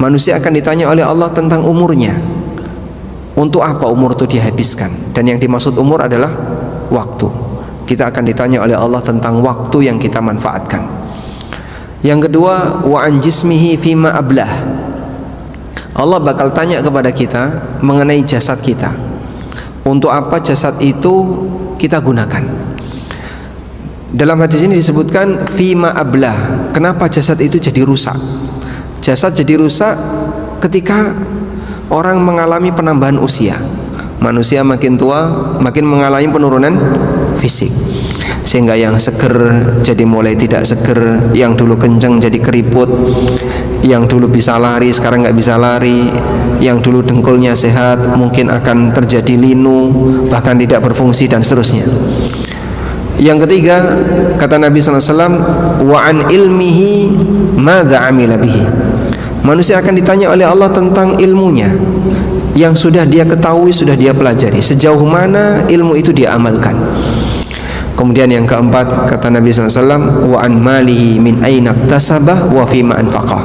Manusia akan ditanya oleh Allah tentang umurnya. Untuk apa umur itu dihabiskan? Dan yang dimaksud umur adalah waktu. Kita akan ditanya oleh Allah tentang waktu yang kita manfaatkan. Yang kedua, wa an jismihi fima ablah. Allah bakal tanya kepada kita mengenai jasad kita. Untuk apa jasad itu kita gunakan? Dalam hadis ini disebutkan fima ablah. Kenapa jasad itu jadi rusak? Jasad jadi rusak ketika orang mengalami penambahan usia. Manusia makin tua, makin mengalami penurunan fisik. Sehingga yang seger jadi mulai tidak seger, yang dulu kencang jadi keriput, yang dulu bisa lari sekarang nggak bisa lari, yang dulu dengkulnya sehat mungkin akan terjadi linu, bahkan tidak berfungsi, dan seterusnya. Yang ketiga, kata Nabi SAW, wa an ilmihi madza amila bihi. Manusia akan ditanya oleh Allah tentang ilmunya yang sudah dia ketahui, sudah dia pelajari, sejauh mana ilmu itu dia amalkan. Kemudian yang keempat, kata Nabi SAW, wa an malihi min aina iktasabah wa fima anfaqah.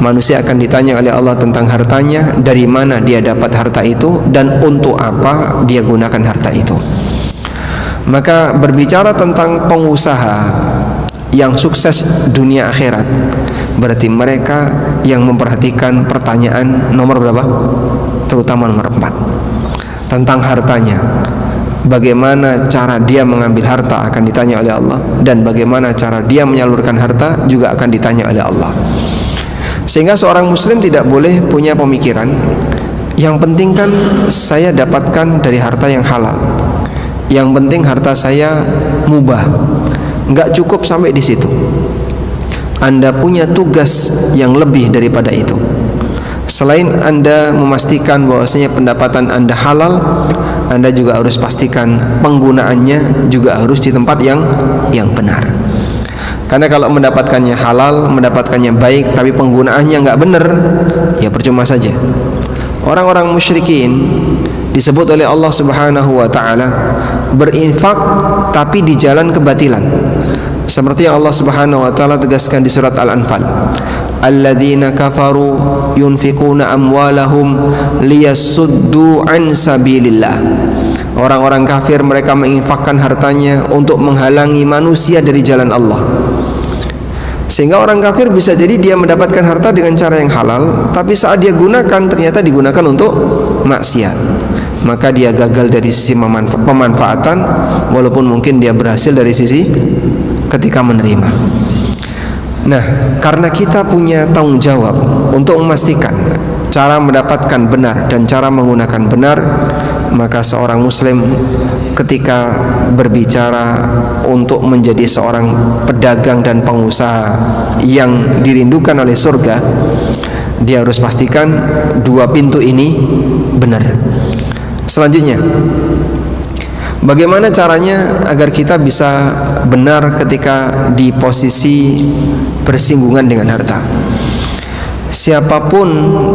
Manusia akan ditanya oleh Allah tentang hartanya, dari mana dia dapat harta itu dan untuk apa dia gunakan harta itu. Maka berbicara tentang pengusaha yang sukses dunia akhirat, berarti mereka yang memperhatikan pertanyaan nomor berapa? Terutama nomor 4, tentang hartanya. Bagaimana cara dia mengambil harta akan ditanya oleh Allah, dan bagaimana cara dia menyalurkan harta juga akan ditanya oleh Allah. Sehingga seorang muslim tidak boleh punya pemikiran yang penting kan saya dapatkan dari harta yang halal, yang penting harta saya mubah. Enggak cukup sampai di situ. Anda punya tugas yang lebih daripada itu. Selain Anda memastikan bahwasanya pendapatan Anda halal, Anda juga harus pastikan penggunaannya juga harus di tempat yang benar. Karena kalau mendapatkannya halal, mendapatkannya baik, tapi penggunaannya nggak benar, ya percuma saja. Orang-orang musyrikin disebut oleh Allah Subhanahu wa taala berinfak tapi di jalan kebatilan. Seperti yang Allah Subhanahu wa taala tegaskan di surat Al-Anfal, alladzina kafaru yunfikuna amwalahum liyasuddu an sabilillah. Orang-orang kafir mereka menginfakkan hartanya untuk menghalangi manusia dari jalan Allah. Sehingga orang kafir bisa jadi dia mendapatkan harta dengan cara yang halal, tapi saat dia gunakan ternyata digunakan untuk maksiat. Maka dia gagal dari sisi pemanfaatan, walaupun mungkin dia berhasil dari sisi ketika menerima. Nah, karena kita punya tanggung jawab untuk memastikan cara mendapatkan benar dan cara menggunakan benar, maka seorang muslim ketika berbicara untuk menjadi seorang pedagang dan pengusaha yang dirindukan oleh surga, dia harus pastikan dua pintu ini benar. Selanjutnya, bagaimana caranya agar kita bisa benar ketika di posisi bersinggungan dengan harta? Siapapun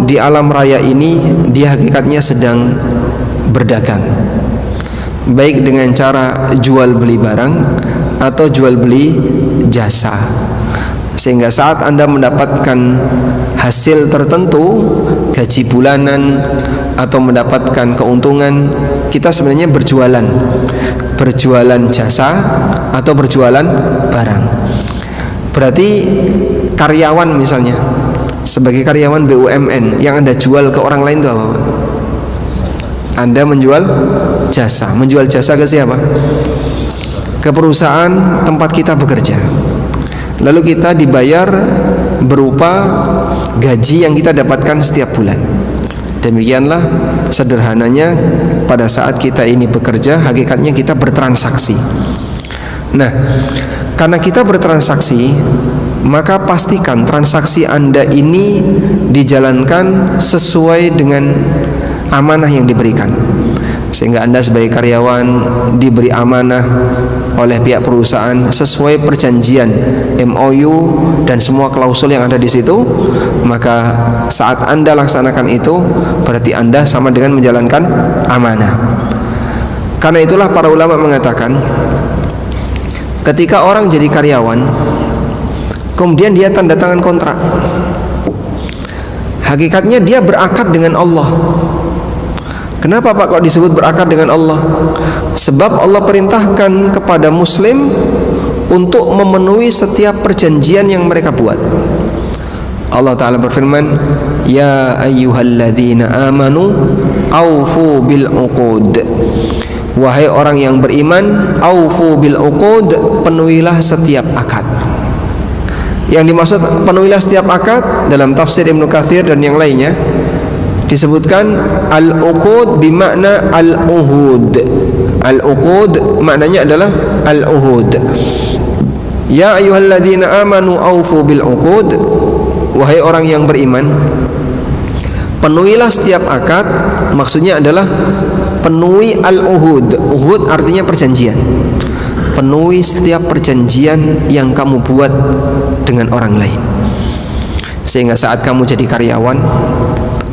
di alam raya ini, dia hakikatnya sedang berdagang, baik dengan cara jual beli barang atau jual beli jasa. Sehingga saat Anda mendapatkan hasil tertentu, gaji bulanan atau mendapatkan keuntungan, kita sebenarnya berjualan jasa atau berjualan barang. Berarti karyawan misalnya, sebagai karyawan BUMN yang Anda jual ke orang lain itu apa, Pak? Anda menjual jasa. Menjual jasa ke siapa? Ke perusahaan tempat kita bekerja. Lalu kita dibayar berupa gaji yang kita dapatkan setiap bulan. Demikianlah sederhananya pada saat kita ini bekerja, hakikatnya kita bertransaksi. Nah, karena kita bertransaksi, maka pastikan transaksi Anda ini dijalankan sesuai dengan amanah yang diberikan. Sehingga Anda sebagai karyawan diberi amanah oleh pihak perusahaan sesuai perjanjian MOU dan semua klausul yang ada di situ. Maka saat Anda laksanakan itu, berarti Anda sama dengan menjalankan amanah. Karena itulah para ulama mengatakan, ketika orang jadi karyawan kemudian dia tanda tangan kontrak, Hakikatnya dia berakad dengan Allah. Kenapa Pak kok disebut berakad dengan Allah? Sebab Allah perintahkan kepada muslim untuk memenuhi setiap perjanjian yang mereka buat. Allah Ta'ala berfirman, Ya ayyuhalladzina amanu awfu bil uqud. Wahai orang yang beriman, awfu bil uqud, penuhilah setiap akad. Yang dimaksud penuhilah setiap akad dalam tafsir Ibnu Katsir dan yang lainnya disebutkan al-uqud bimakna al-uhud. Al-uqud maknanya adalah al-uhud. Ya ayyuhalladzina amanu awfu bil uqud. Wahai orang yang beriman, penuhilah setiap akad. Maksudnya adalah penuhi al-uhud. Uhud artinya perjanjian. Penuhi setiap perjanjian yang kamu buat dengan orang lain. Sehingga saat kamu jadi karyawan,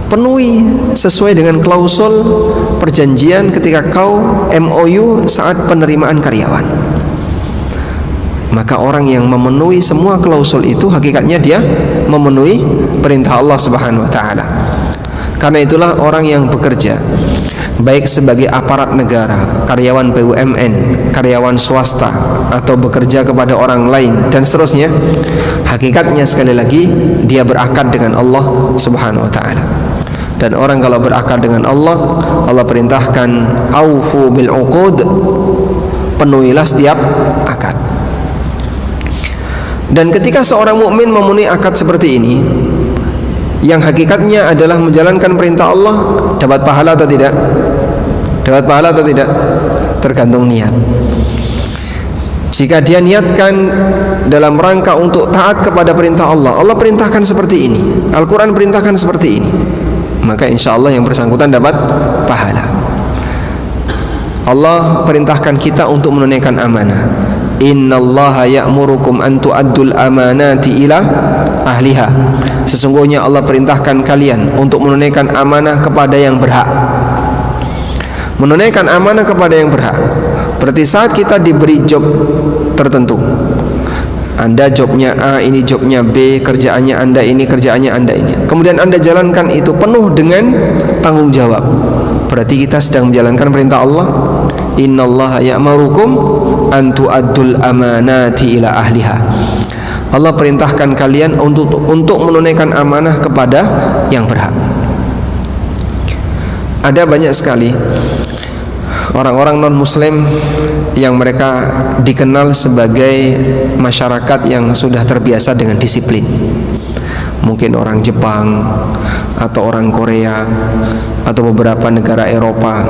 penuhi sesuai dengan klausul perjanjian ketika kau MOU saat penerimaan karyawan. Maka orang yang memenuhi semua klausul itu hakikatnya dia memenuhi perintah Allah Subhanahu wa taala. Karena itulah orang yang bekerja baik sebagai aparat negara, karyawan BUMN, karyawan swasta, atau bekerja kepada orang lain dan seterusnya, hakikatnya sekali lagi dia berakad dengan Allah Subhanahu wa taala. Dan orang kalau berakad dengan Allah, Allah perintahkan aufu bil uqud, penuhilah setiap akad. Dan ketika seorang mukmin memenuhi akad seperti ini, yang hakikatnya adalah menjalankan perintah Allah, dapat pahala atau tidak? Dapat pahala atau tidak? Tergantung niat. Jika dia niatkan dalam rangka untuk taat kepada perintah Allah, Allah perintahkan seperti ini, Al-Quran perintahkan seperti ini, maka insya Allah yang bersangkutan dapat pahala. Allah perintahkan kita untuk menunaikan amanah. Innallaha ya'murukum an tu'addul amanati ila ahliha. Sesungguhnya Allah perintahkan kalian untuk menunaikan amanah kepada yang berhak. Menunaikan amanah kepada yang berhak. Berarti saat kita diberi job tertentu, Anda jobnya A, ini jobnya B, kerjaannya Anda ini, kerjaannya Anda ini, kemudian Anda jalankan itu penuh dengan tanggung jawab, berarti kita sedang menjalankan perintah Allah. Innallaha ya'murukum an tu'addul amanati ila ahliha. Allah perintahkan kalian untuk menunaikan amanah kepada yang berhak. Ada banyak sekali orang-orang non-muslim yang mereka dikenal sebagai masyarakat yang sudah terbiasa dengan disiplin. Mungkin orang Jepang atau orang Korea atau beberapa negara Eropa,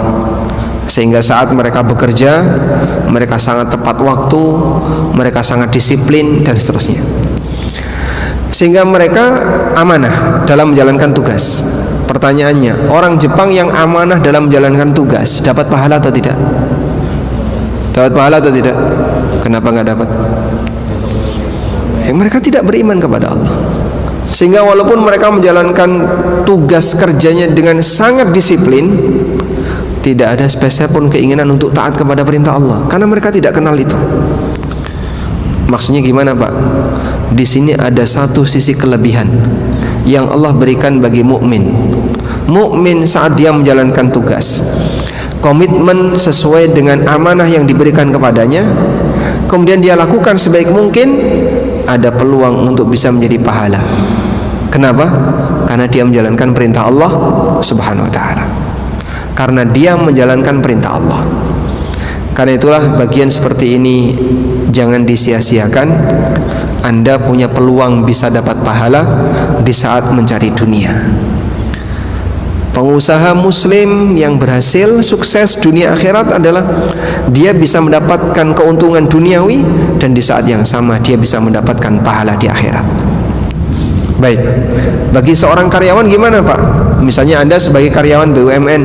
sehingga saat mereka bekerja, mereka sangat tepat waktu, mereka sangat disiplin dan seterusnya, sehingga mereka amanah dalam menjalankan tugas. Pertanyaannya, orang Jepang yang amanah dalam menjalankan tugas dapat pahala atau tidak? Dapat pahala atau tidak? Kenapa nggak dapat? Mereka tidak beriman kepada Allah, sehingga walaupun mereka menjalankan tugas kerjanya dengan sangat disiplin, tidak ada spesial pun keinginan untuk taat kepada perintah Allah, karena mereka tidak kenal itu. Maksudnya gimana Pak? Di sini ada satu sisi kelebihan yang Allah berikan bagi mukmin. Mukmin saat dia menjalankan tugas, komitmen sesuai dengan amanah yang diberikan kepadanya, kemudian dia lakukan sebaik mungkin, ada peluang untuk bisa menjadi pahala. Kenapa? Karena dia menjalankan perintah Allah Subhanahu wa taala. Karena dia menjalankan perintah Allah. Karena itulah bagian seperti ini jangan disia-siakan. Anda punya peluang bisa dapat pahala di saat mencari dunia. Pengusaha muslim yang berhasil sukses dunia akhirat adalah dia bisa mendapatkan keuntungan duniawi dan di saat yang sama dia bisa mendapatkan pahala di akhirat. Baik, bagi seorang karyawan gimana Pak? Misalnya Anda sebagai karyawan BUMN,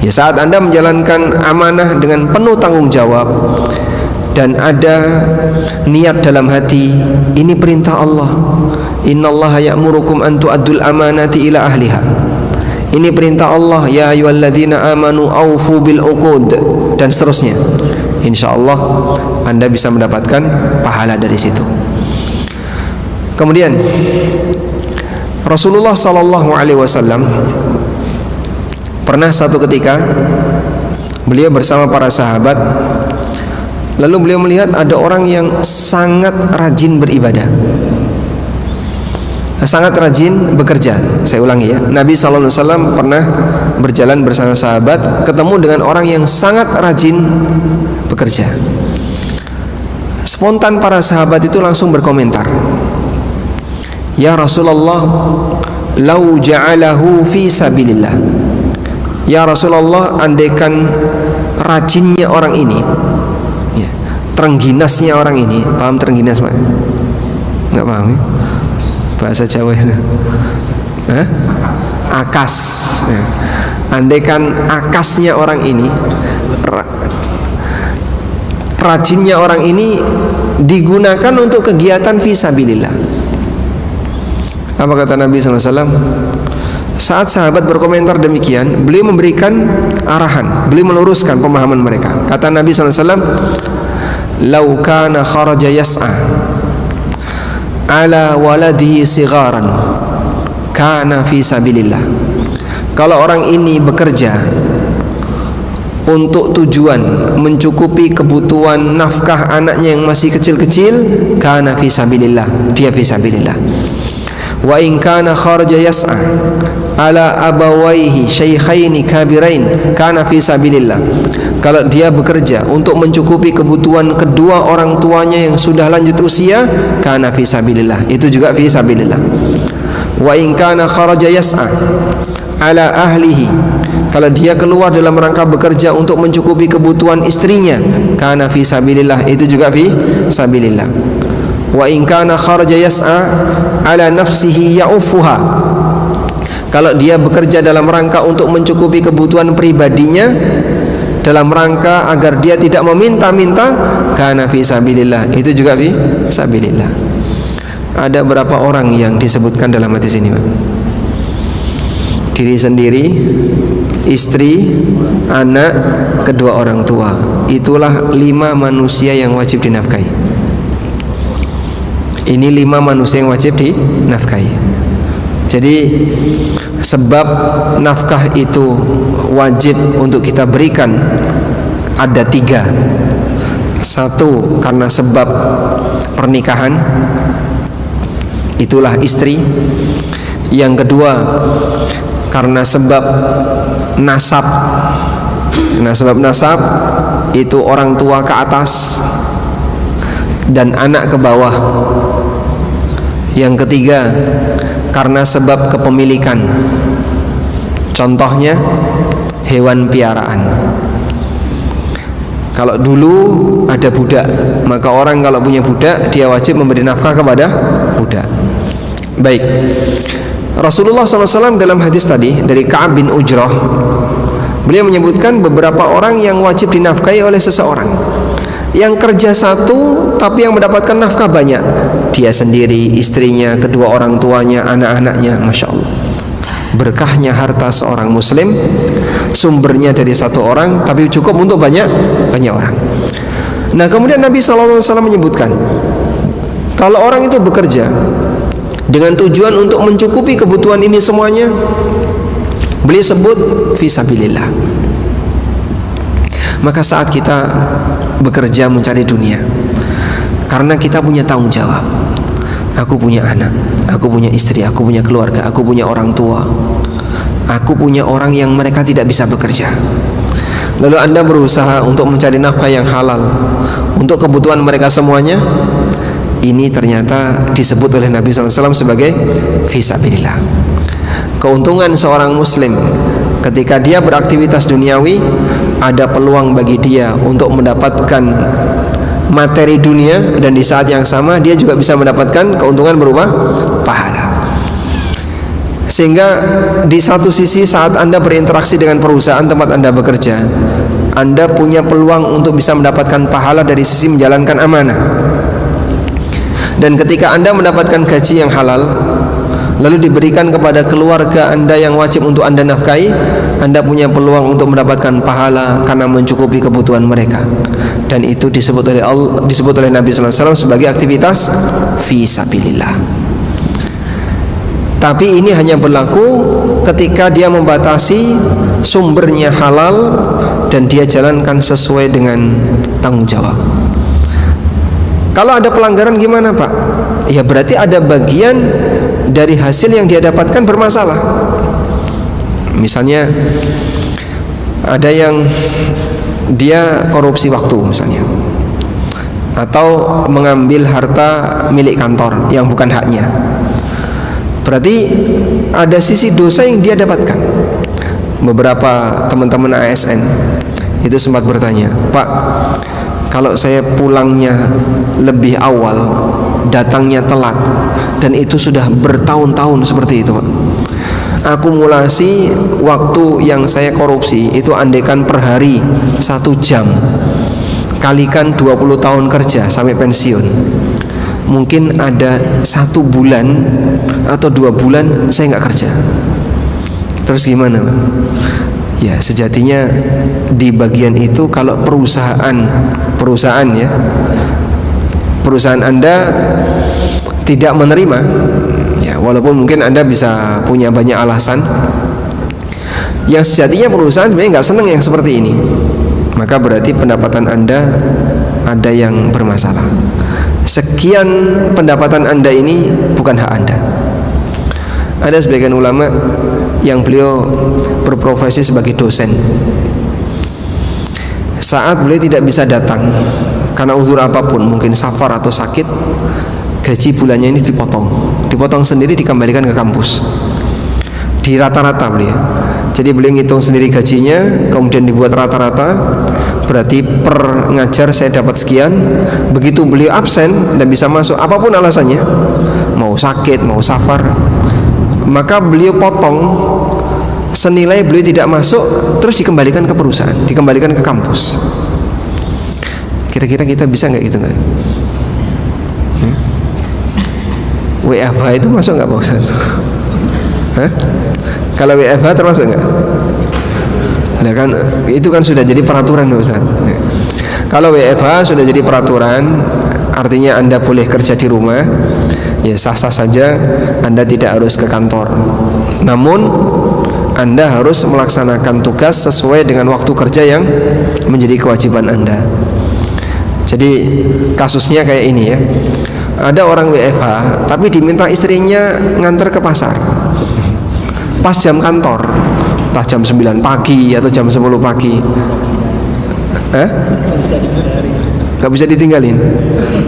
ya saat Anda menjalankan amanah dengan penuh tanggung jawab dan ada niat dalam hati, ini perintah Allah, innallaha ya'murukum an tu'addul amanati ila ahliha, ini perintah Allah, ya ayyuhalladzina amanu aufu bil uqud, dan seterusnya. Insyaallah Anda bisa mendapatkan pahala dari situ. Kemudian Rasulullah sallallahu alaihi wasallam pernah satu ketika beliau bersama para sahabat, lalu beliau melihat ada orang yang sangat rajin beribadah, sangat rajin bekerja. Saya ulangi ya, Nabi sallallahu alaihi wasallam pernah berjalan bersama sahabat, ketemu dengan orang yang sangat rajin bekerja. Spontan para sahabat itu langsung berkomentar, "Ya Rasulullah, lau ja'alahu fi sabilillah." Ya Rasulullah, andaikan rajinnya orang ini, ya, terengginasnya orang ini, paham terengginas Pak? Enggak paham ya? Bahasa Jawa itu. Hah? Akas. Ya. Andaikan akasnya orang ini, rajinnya orang ini digunakan untuk kegiatan fisabilillah. Apa kata Nabi SAW? Saat sahabat berkomentar demikian, beliau memberikan arahan, beliau meluruskan pemahaman mereka. Kata Nabi SAW, "Lau kana kharaja yas'a ala waladihi sigharan kana fisabilillah." Kalau orang ini bekerja untuk tujuan mencukupi kebutuhan nafkah anaknya yang masih kecil-kecil, kana fisabilillah, dia fisabilillah. Wa in kana kharaja yas'a ala abawaihi syaikhaini kabirain kana fisabilillah. Kalau dia bekerja untuk mencukupi kebutuhan kedua orang tuanya yang sudah lanjut usia, kana fisabilillah, itu juga fisabilillah. Wa in kana kharaja yas'a ala ahlihi, kalau dia keluar dalam rangka bekerja untuk mencukupi kebutuhan istrinya, kana fi sabilillah, itu juga fi sabilillah. Wa in kana kharaja yas'a ala nafsihi ya'uffuha, kalau dia bekerja dalam rangka untuk mencukupi kebutuhan pribadinya, dalam rangka agar dia tidak meminta-minta, kana fi sabilillah, itu juga fi sabilillah. Ada berapa orang yang disebutkan dalam hadis ini, Pak? Diri sendiri, istri, anak, kedua orang tua. Itulah 5 manusia yang wajib dinafkahi. Ini 5 manusia yang wajib dinafkahi. Jadi sebab nafkah itu wajib untuk kita berikan ada 3. 1, karena sebab pernikahan, itulah istri. Yang kedua, karena sebab nasab. Nah, sebab nasab itu orang tua ke atas dan anak ke bawah. Yang ketiga, karena sebab kepemilikan. Contohnya hewan piaraan. Kalau dulu ada budak, maka orang kalau punya budak, dia wajib memberi nafkah kepada budak. Baik, Rasulullah SAW dalam hadis tadi dari Ka'ab bin Ujrah, beliau menyebutkan beberapa orang yang wajib dinafkahi oleh seseorang. Yang kerja satu tapi yang mendapatkan nafkah banyak, dia sendiri, istrinya, kedua orang tuanya, anak-anaknya. Masya Allah, berkahnya harta seorang muslim, sumbernya dari satu orang tapi cukup untuk banyak orang. Nah, kemudian Nabi SAW menyebutkan, kalau orang itu bekerja dengan tujuan untuk mencukupi kebutuhan ini semuanya, beliau sebut fisabilillah. Maka saat kita bekerja mencari dunia, karena kita punya tanggung jawab, aku punya anak, aku punya istri, aku punya keluarga, aku punya orang tua, aku punya orang yang mereka tidak bisa bekerja, lalu Anda berusaha untuk mencari nafkah yang halal untuk kebutuhan mereka semuanya, ini ternyata disebut oleh Nabi SAW sebagai fisabilillah. Keuntungan seorang muslim ketika dia beraktivitas duniawi, ada peluang bagi dia untuk mendapatkan materi dunia, dan di saat yang sama dia juga bisa mendapatkan keuntungan berupa pahala. Sehingga di satu sisi saat Anda berinteraksi dengan perusahaan tempat Anda bekerja, Anda punya peluang untuk bisa mendapatkan pahala dari sisi menjalankan amanah. Dan ketika Anda mendapatkan gaji yang halal, lalu diberikan kepada keluarga Anda yang wajib untuk Anda nafkahi, Anda punya peluang untuk mendapatkan pahala karena mencukupi kebutuhan mereka. Dan itu disebut oleh Nabi SAW sebagai aktivitas fisabilillah. Tapi ini hanya berlaku ketika dia membatasi sumbernya halal dan dia jalankan sesuai dengan tanggung jawab. Kalau ada pelanggaran gimana Pak? Ya berarti ada bagian dari hasil yang dia dapatkan bermasalah. Misalnya ada yang dia korupsi waktu misalnya, atau mengambil harta milik kantor yang bukan haknya. Berarti ada sisi dosa yang dia dapatkan. Beberapa teman-teman ASN itu sempat bertanya, Pak, kalau saya pulangnya lebih awal, datangnya telat, dan itu sudah bertahun-tahun seperti itu Pak, akumulasi waktu yang saya korupsi itu andaikan per hari 1 jam, kalikan 20 tahun kerja sampai pensiun, mungkin ada 1 bulan atau 2 bulan saya nggak kerja. Terus gimana Pak? Ya sejatinya di bagian itu kalau perusahaan ya, perusahaan Anda tidak menerima, ya walaupun mungkin Anda bisa punya banyak alasan, yang sejatinya perusahaan sebenarnya nggak senang yang seperti ini, maka berarti pendapatan Anda ada yang bermasalah. Sekian pendapatan Anda ini bukan hak Anda. Ada sebagian ulama yang beliau berprofesi sebagai dosen. Saat beliau tidak bisa datang karena uzur apapun, mungkin safar atau sakit, gaji bulannya ini dipotong sendiri, dikembalikan ke kampus di rata-rata beliau. Jadi beliau ngitung sendiri gajinya, kemudian dibuat rata-rata, berarti per ngajar saya dapat sekian. Begitu beliau absen dan bisa masuk, apapun alasannya, mau sakit, mau safar, maka beliau potong senilai beliau tidak masuk, terus dikembalikan ke perusahaan, dikembalikan ke kampus. Kira-kira kita bisa nggak gitu nggak? WFH itu masuk nggak Pak Ustaz? Kalau WFH termasuk nggak? Nah kan itu kan sudah jadi peraturan Pak Ustaz. Kalau WFH sudah jadi peraturan, artinya Anda boleh kerja di rumah, ya sah-sah saja, Anda tidak harus ke kantor. Namun Anda harus melaksanakan tugas sesuai dengan waktu kerja yang menjadi kewajiban Anda. Jadi kasusnya kayak ini ya. Ada orang WFH tapi diminta istrinya nganter ke pasar pas jam kantor, pas jam 9 pagi atau jam 10 pagi. Gak bisa ditinggalin.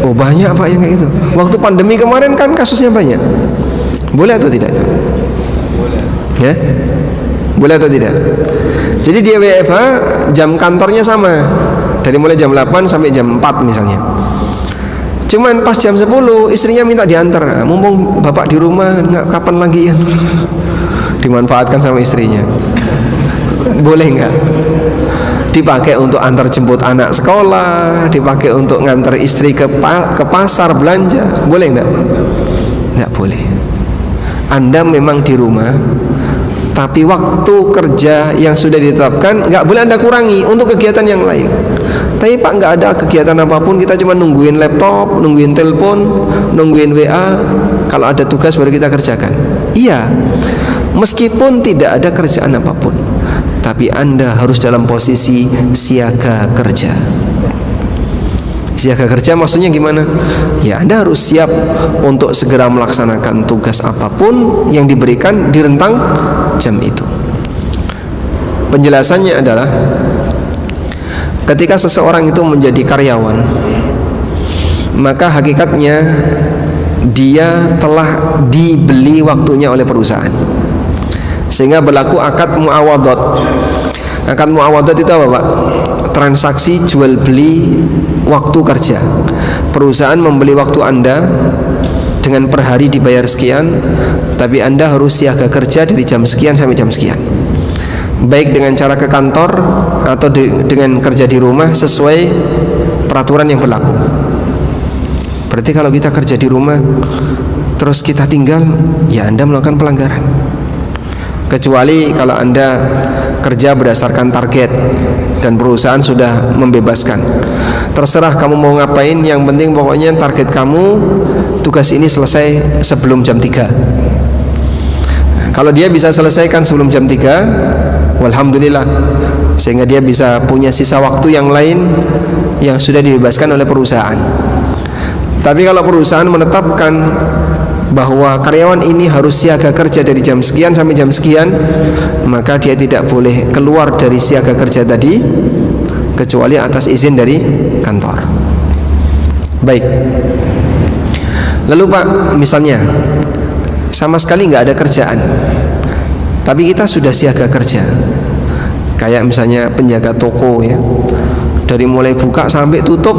Oh banyak Pak yang kayak gitu. Waktu pandemi kemarin kan kasusnya banyak. Boleh atau tidak? Ya? Boleh atau tidak? Jadi dia WFH, jam kantornya sama, dari mulai jam 8 sampai jam 4 misalnya. Cuman pas jam 10 istrinya minta diantar. Mumpung bapak di rumah, nggak kapan lagi ya? Dimanfaatkan sama istrinya. Boleh nggak? Dipakai untuk antar jemput anak sekolah, dipakai untuk ngantar istri ke pasar belanja. Boleh nggak? Nggak boleh. Anda memang di rumah, tapi waktu kerja yang sudah ditetapkan nggak boleh Anda kurangi untuk kegiatan yang lain. Tapi Pak, nggak ada kegiatan apapun, kita cuma nungguin laptop, nungguin telepon, nungguin WA. Kalau ada tugas baru kita kerjakan. Iya, meskipun tidak ada kerjaan apapun, tapi Anda harus dalam posisi siaga kerja. Siaga kerja maksudnya gimana? Ya Anda harus siap untuk segera melaksanakan tugas apapun yang diberikan di rentang jam itu. Penjelasannya adalah ketika seseorang itu menjadi karyawan, maka hakikatnya dia telah dibeli waktunya oleh perusahaan, sehingga berlaku akad muawadhat. Akad muawadhat itu apa Pak? Transaksi jual beli waktu kerja. Perusahaan membeli waktu Anda dengan per hari dibayar sekian, tapi Anda harus siaga kerja dari jam sekian sampai jam sekian, baik dengan cara ke kantor atau dengan kerja di rumah sesuai peraturan yang berlaku. Berarti kalau kita kerja di rumah terus kita tinggal, ya Anda melakukan pelanggaran. Kecuali kalau Anda kerja berdasarkan target dan perusahaan sudah membebaskan, terserah kamu mau ngapain, yang penting pokoknya target kamu tugas ini selesai sebelum jam 3. Kalau dia bisa selesaikan sebelum jam 3, walhamdulillah, sehingga dia bisa punya sisa waktu yang lain yang sudah dibebaskan oleh perusahaan. Tapi kalau perusahaan menetapkan bahwa karyawan ini harus siaga kerja dari jam sekian sampai jam sekian, maka dia tidak boleh keluar dari siaga kerja tadi kecuali atas izin dari kantor. Baik. Lalu Pak, misalnya sama sekali nggak ada kerjaan, tapi kita sudah siaga kerja. Kayak misalnya penjaga toko ya, dari mulai buka sampai tutup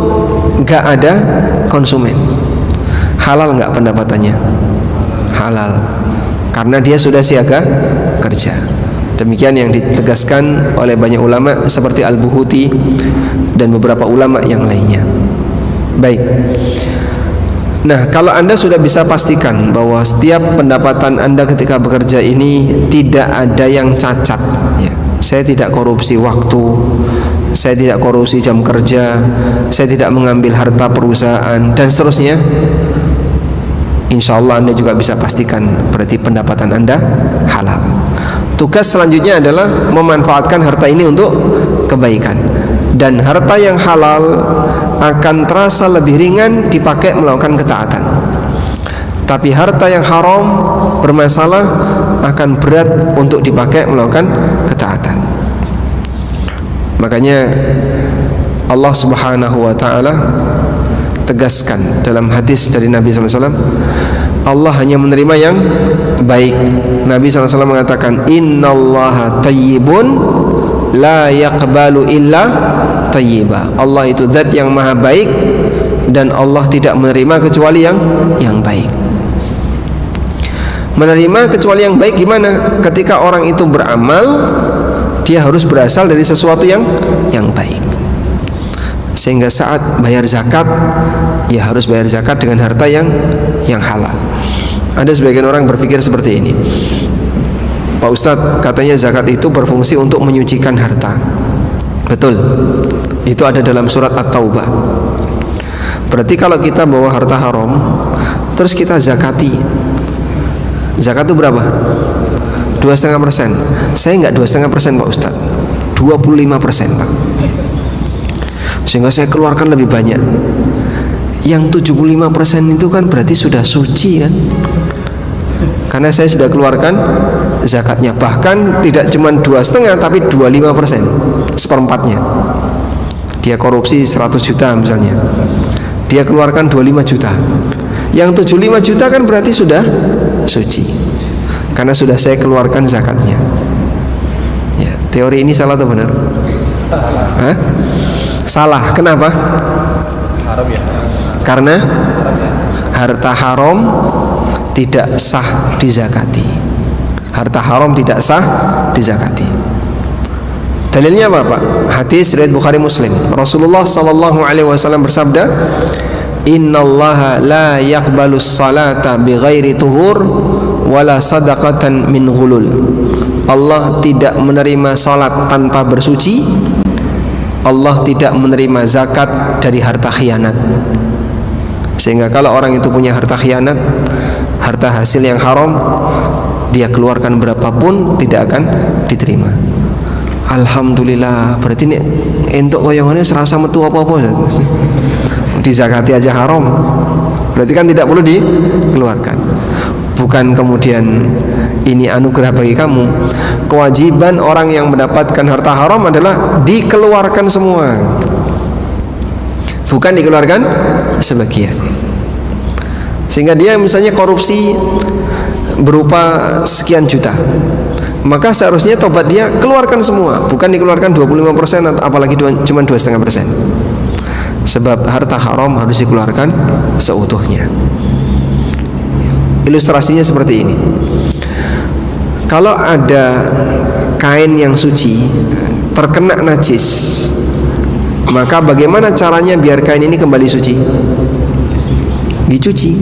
nggak ada konsumen. Halal nggak pendapatannya? Halal, karena dia sudah siaga kerja. Demikian yang ditegaskan oleh banyak ulama seperti Al-Buhuti dan beberapa ulama yang lainnya. Baik. Nah, kalau Anda sudah bisa pastikan bahwa setiap pendapatan Anda ketika bekerja ini tidak ada yang cacat ya. Saya tidak korupsi waktu, saya tidak korupsi jam kerja, saya tidak mengambil harta perusahaan, dan seterusnya, insya Allah Anda juga bisa pastikan berarti pendapatan Anda halal. Tugas selanjutnya adalah memanfaatkan harta ini untuk kebaikan. Dan harta yang halal akan terasa lebih ringan dipakai melakukan ketaatan. Tapi harta yang haram bermasalah akan berat untuk dipakai melakukan ketaatan. Makanya Allah Subhanahu wa ta'ala tegaskan dalam hadis dari Nabi SAW, Allah hanya menerima yang baik. Nabi SAW mengatakan, innallaha tayyibun la yaqbalu illa tayyiba. Allah itu zat yang maha baik dan Allah tidak menerima kecuali yang baik. Menerima kecuali yang baik gimana? Ketika orang itu beramal, dia harus berasal dari sesuatu yang baik. Sehingga saat bayar zakat, ya harus bayar zakat dengan harta yang halal. Ada sebagian orang berpikir seperti ini, Pak Ustadz, katanya zakat itu berfungsi untuk menyucikan harta. Betul, itu ada dalam surat At-Taubah. Berarti kalau kita bawa harta haram terus kita zakati, zakat itu berapa? 2,5%. Saya enggak 2,5% Pak Ustadz, 25% Pak. Sehingga saya keluarkan lebih banyak. Yang 75% itu kan berarti sudah suci kan? Karena saya sudah keluarkan zakatnya. Bahkan tidak cuma 2,5 tapi 25%, seperempatnya. Dia korupsi 100 juta misalnya, dia keluarkan 25 juta. Yang 75 juta kan berarti sudah suci, karena sudah saya keluarkan zakatnya. Ya, teori ini salah atau benar? Hah? Salah. Kenapa? Haram ya. Karena harta haram tidak sah dizakati. Harta haram tidak sah dizakati. Dalilnya apa Pak? Hadis riwayat Bukhari Muslim. Rasulullah sallallahu alaihi wasallam bersabda, "Innallaha la yaqbalus salata bighairi tuhur wala sadaqatan min ghulul." Allah tidak menerima salat tanpa bersuci. Allah tidak menerima zakat dari harta khianat. Sehingga kalau orang itu punya harta khianat, harta hasil yang haram, dia keluarkan berapapun tidak akan diterima. Alhamdulillah, berarti ini entuk koyongane serasa metu apa-apa. Dizakati aja haram, berarti kan tidak perlu dikeluarkan. Bukan kemudian ini anugerah bagi kamu. Kewajiban orang yang mendapatkan harta haram adalah dikeluarkan semua, bukan dikeluarkan sebagian. Sehingga dia misalnya korupsi berupa sekian juta, maka seharusnya tobat dia keluarkan semua, bukan dikeluarkan 25% atau apalagi cuma 2,5%. Sebab harta haram harus dikeluarkan seutuhnya. Ilustrasinya seperti ini. Kalau ada kain yang suci terkena najis, maka bagaimana caranya biar kain ini kembali suci? Dicuci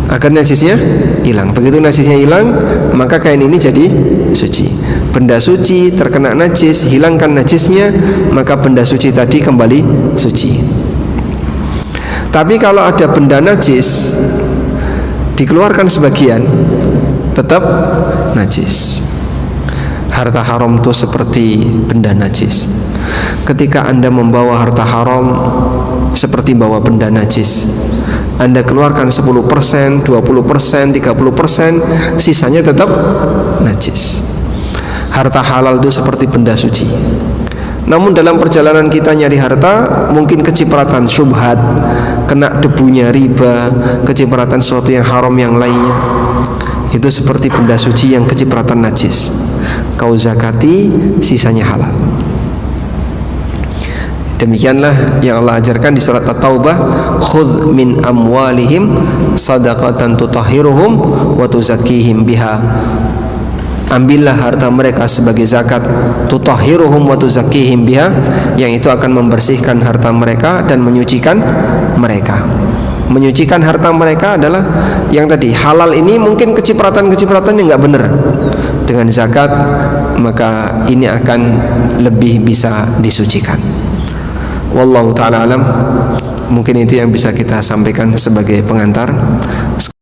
agar najisnya hilang. Begitu najisnya hilang, maka kain ini jadi suci. Benda suci terkena najis, hilangkan najisnya, maka benda suci tadi kembali suci. Tapi kalau ada benda najis dikeluarkan sebagian, tetap najis. Harta haram itu seperti benda najis. Ketika Anda membawa harta haram seperti bawa benda najis, Anda keluarkan 10%, 20%, 30%, sisanya tetap najis. Harta halal itu seperti benda suci. Namun dalam perjalanan kita nyari harta, mungkin kecipratan syubhat, kena debunya riba, kecipratan sesuatu yang haram yang lainnya. Itu seperti benda suci yang kecipratan najis. Kau zakati, sisanya halal. Demikianlah yang Allah ajarkan di surat At-Taubah, khudh min amwalihim sadaqatan tutahhiruhum wa tuzakkihim biha. Ambillah harta mereka sebagai zakat, tutahhiruhum wa tuzakkihim biha, yang itu akan membersihkan harta mereka dan menyucikan mereka. Menyucikan harta mereka adalah yang tadi halal ini mungkin kecipratan-kecipratan yang enggak benar. Dengan zakat maka ini akan lebih bisa disucikan. Wallahu ta'ala alam. Mungkin itu yang bisa kita sampaikan sebagai pengantar.